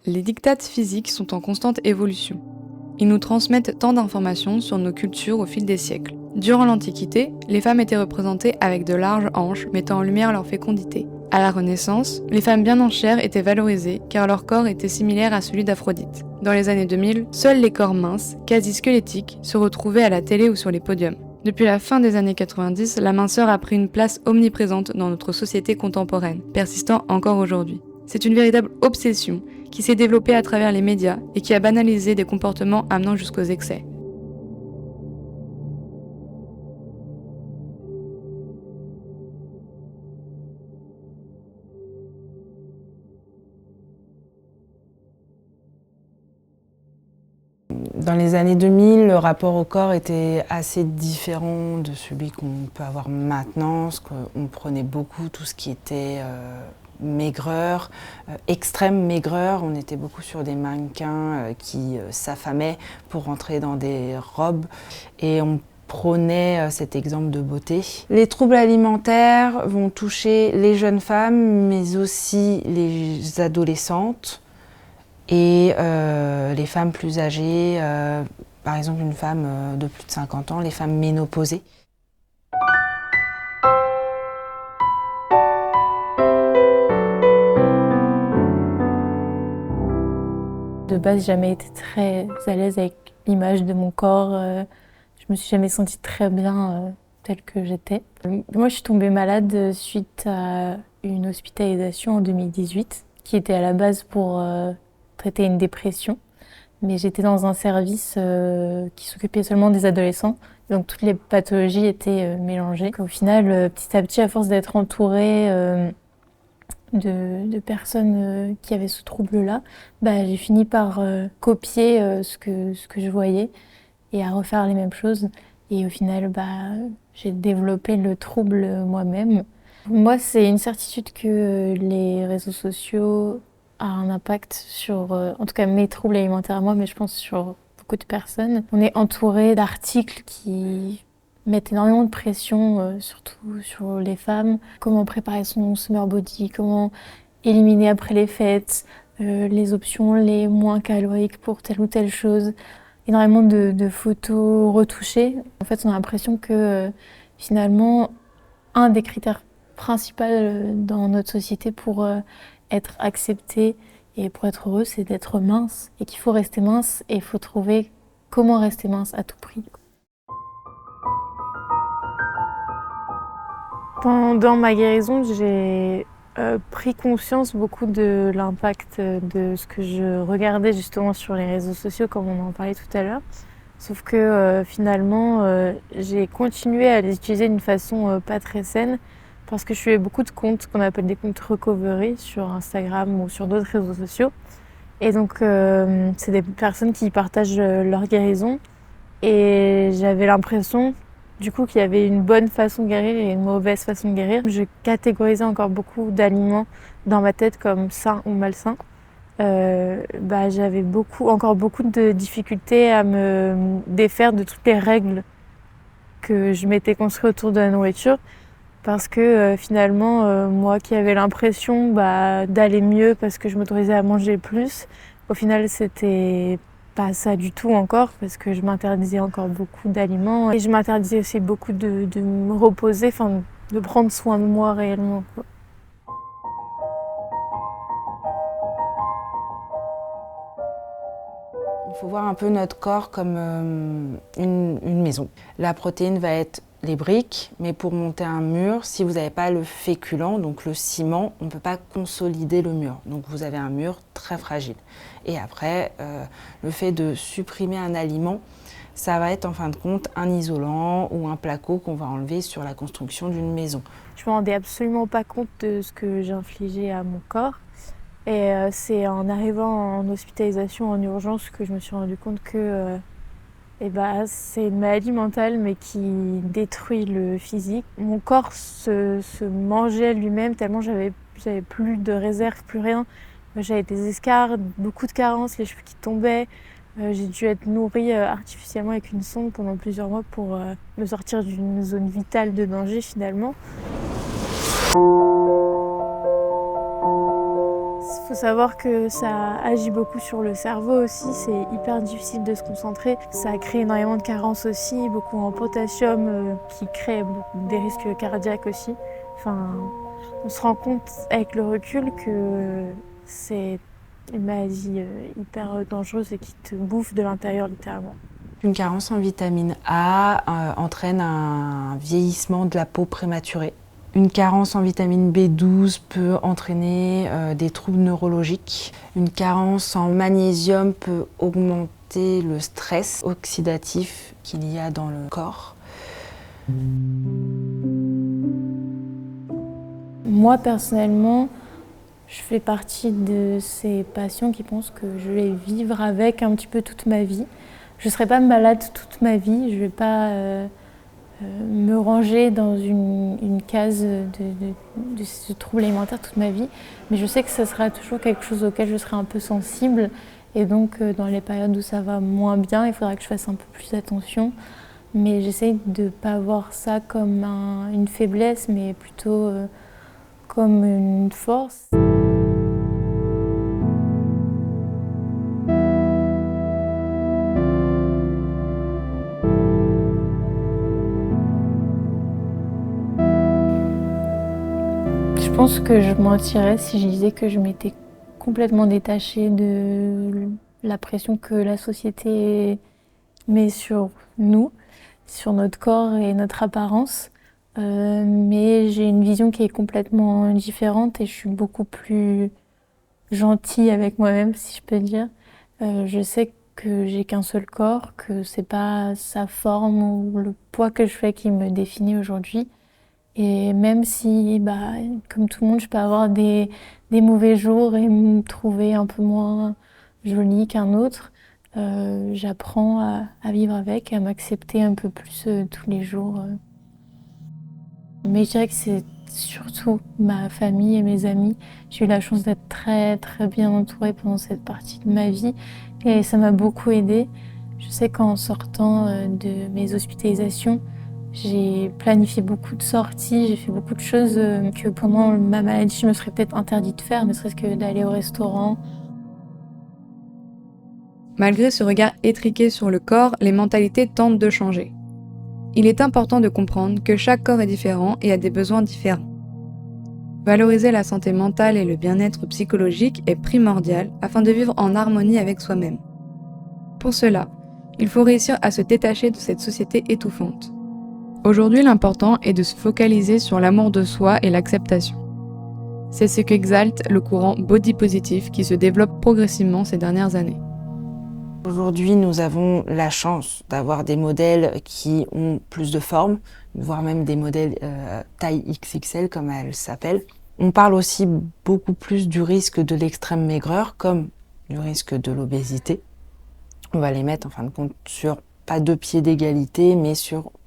Les diktats physiques sont en constante évolution. Ils nous transmettent tant d'informations sur nos cultures au fil des siècles. Durant l'Antiquité, les femmes étaient représentées avec de larges hanches mettant en lumière leur fécondité. À la Renaissance, les femmes bien en chair étaient valorisées car leur corps était similaire à celui d'Aphrodite. Dans les années 2000, seuls les corps minces, quasi squelettiques, se retrouvaient à la télé ou sur les podiums. Depuis la fin des années 90, la minceur a pris une place omniprésente dans notre société contemporaine, persistant encore aujourd'hui. C'est une véritable obsession qui s'est développée à travers les médias et qui a banalisé des comportements amenant jusqu'aux excès. Dans les années 2000, le rapport au corps était assez différent de celui qu'on peut avoir maintenant, parce qu'on prenait beaucoup tout ce qui était maigreur, extrême maigreur. On était beaucoup sur des mannequins qui s'affamaient pour rentrer dans des robes et on prônait cet exemple de beauté. Les troubles alimentaires vont toucher les jeunes femmes, mais aussi les adolescentes. Et les femmes plus âgées, par exemple une femme de plus de 50 ans, les femmes ménopausées. De base, j'ai jamais été très à l'aise avec l'image de mon corps. Je me suis jamais sentie très bien telle que j'étais. Moi, je suis tombée malade suite à une hospitalisation en 2018, qui était à la base pour traiter une dépression. Mais j'étais dans un service qui s'occupait seulement des adolescents. Donc toutes les pathologies étaient mélangées. Au final, petit à petit, à force d'être entourée de personnes qui avaient ce trouble-là, j'ai fini par copier ce que je voyais et à refaire les mêmes choses. Et au final, j'ai développé le trouble moi-même. Moi, c'est une certitude que les réseaux sociaux a un impact sur, en tout cas mes troubles alimentaires à moi, mais je pense sur beaucoup de personnes. On est entouré d'articles qui mettent énormément de pression, surtout sur les femmes. Comment préparer son summer body, comment éliminer après les fêtes, les options les moins caloriques pour telle ou telle chose. Énormément de photos retouchées. En fait, on a l'impression que finalement, un des critères principaux dans notre société pour être accepté et pour être heureux, c'est d'être mince et qu'il faut rester mince et il faut trouver comment rester mince à tout prix. Pendant ma guérison, j'ai pris conscience beaucoup de l'impact de ce que je regardais justement sur les réseaux sociaux, comme on en parlait tout à l'heure. Sauf que finalement, j'ai continué à les utiliser d'une façon pas très saine parce que je suivais beaucoup de comptes qu'on appelle des comptes recovery sur Instagram ou sur d'autres réseaux sociaux. Et donc, c'est des personnes qui partagent leur guérison. Et j'avais l'impression, du coup, qu'il y avait une bonne façon de guérir et une mauvaise façon de guérir. Je catégorisais encore beaucoup d'aliments dans ma tête comme sains ou malsains. J'avais encore beaucoup de difficultés à me défaire de toutes les règles que je m'étais construite autour de la nourriture. Parce que finalement, moi qui avais l'impression d'aller mieux parce que je m'autorisais à manger plus, au final c'était pas ça du tout encore parce que je m'interdisais encore beaucoup d'aliments et je m'interdisais aussi beaucoup de me reposer, de prendre soin de moi réellement, quoi. Il faut voir un peu notre corps comme une maison. La protéine va être les briques, mais pour monter un mur, si vous n'avez pas le féculent, donc le ciment, on ne peut pas consolider le mur. Donc vous avez un mur très fragile. Et après, le fait de supprimer un aliment, ça va être en fin de compte un isolant ou un placo qu'on va enlever sur la construction d'une maison. Je ne me rendais absolument pas compte de ce que j'infligeais à mon corps. Et c'est en arrivant en hospitalisation, en urgence, que je me suis rendu compte que c'est une maladie mentale mais qui détruit le physique. Mon corps se mangeait lui-même tellement j'avais plus de réserve, plus rien. J'avais des escarres, beaucoup de carences, les cheveux qui tombaient. J'ai dû être nourrie artificiellement avec une sonde pendant plusieurs mois pour me sortir d'une zone vitale de danger finalement. faut savoir que ça agit beaucoup sur le cerveau aussi, c'est hyper difficile de se concentrer. Ça crée énormément de carences aussi, beaucoup en potassium qui crée des risques cardiaques aussi. Enfin, on se rend compte avec le recul que c'est une maladie hyper dangereuse et qui te bouffe de l'intérieur littéralement. Une carence en vitamine A entraîne un vieillissement de la peau prématuré. Une carence en vitamine B12 peut entraîner des troubles neurologiques. Une carence en magnésium peut augmenter le stress oxydatif qu'il y a dans le corps. Moi personnellement, je fais partie de ces patients qui pensent que je vais vivre avec un petit peu toute ma vie. Je ne serai pas malade toute ma vie, je ne vais pas me ranger dans une case de ce trouble alimentaire toute ma vie. Mais je sais que ce sera toujours quelque chose auquel je serai un peu sensible. Et donc dans les périodes où ça va moins bien, il faudra que je fasse un peu plus attention. Mais j'essaye de ne pas voir ça comme une faiblesse, mais plutôt comme une force. Je pense que je mentirais si je disais que je m'étais complètement détachée de la pression que la société met sur nous, sur notre corps et notre apparence. Mais j'ai une vision qui est complètement différente et je suis beaucoup plus gentille avec moi-même, si je peux dire. Je sais que j'ai qu'un seul corps, que c'est pas sa forme ou le poids que je fais qui me définit aujourd'hui. Et même si, comme tout le monde, je peux avoir des mauvais jours et me trouver un peu moins jolie qu'un autre, j'apprends à vivre avec, à m'accepter un peu plus tous les jours. Mais je dirais que c'est surtout ma famille et mes amis. J'ai eu la chance d'être très très bien entourée pendant cette partie de ma vie et ça m'a beaucoup aidée. Je sais qu'en sortant de mes hospitalisations, j'ai planifié beaucoup de sorties, j'ai fait beaucoup de choses que pendant ma maladie je me serais peut-être interdit de faire, ne serait-ce que d'aller au restaurant. Malgré ce regard étriqué sur le corps, les mentalités tentent de changer. Il est important de comprendre que chaque corps est différent et a des besoins différents. Valoriser la santé mentale et le bien-être psychologique est primordial afin de vivre en harmonie avec soi-même. Pour cela, il faut réussir à se détacher de cette société étouffante. Aujourd'hui, l'important est de se focaliser sur l'amour de soi et l'acceptation. C'est ce qu'exalte le courant body positive qui se développe progressivement ces dernières années. Aujourd'hui, nous avons la chance d'avoir des modèles qui ont plus de forme, voire même des modèles taille XXL comme elles s'appellent. On parle aussi beaucoup plus du risque de l'extrême maigreur comme du risque de l'obésité. On va les mettre en fin de compte sur pas deux pieds d'égalité, mais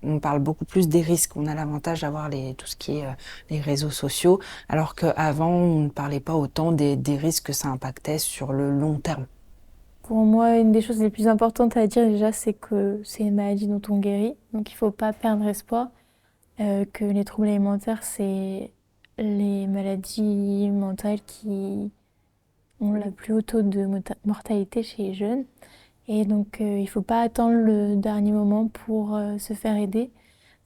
on parle beaucoup plus des risques. On a l'avantage d'avoir tout ce qui est les réseaux sociaux, alors qu'avant, on ne parlait pas autant des risques que ça impactait sur le long terme. Pour moi, une des choses les plus importantes à dire déjà, c'est que c'est une maladie dont on guérit, donc il ne faut pas perdre espoir, que les troubles alimentaires, c'est les maladies mentales qui ont le plus haut taux de mortalité chez les jeunes. Et donc, il ne faut pas attendre le dernier moment pour se faire aider,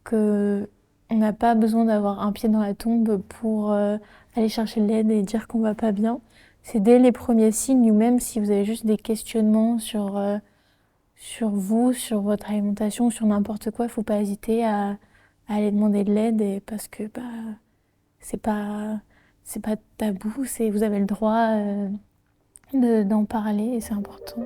qu'on n'a pas besoin d'avoir un pied dans la tombe pour aller chercher de l'aide et dire qu'on ne va pas bien. C'est dès les premiers signes, ou même si vous avez juste des questionnements sur vous, sur votre alimentation, sur n'importe quoi, il ne faut pas hésiter à aller demander de l'aide parce que c'est pas tabou, vous avez le droit d'en parler et c'est important.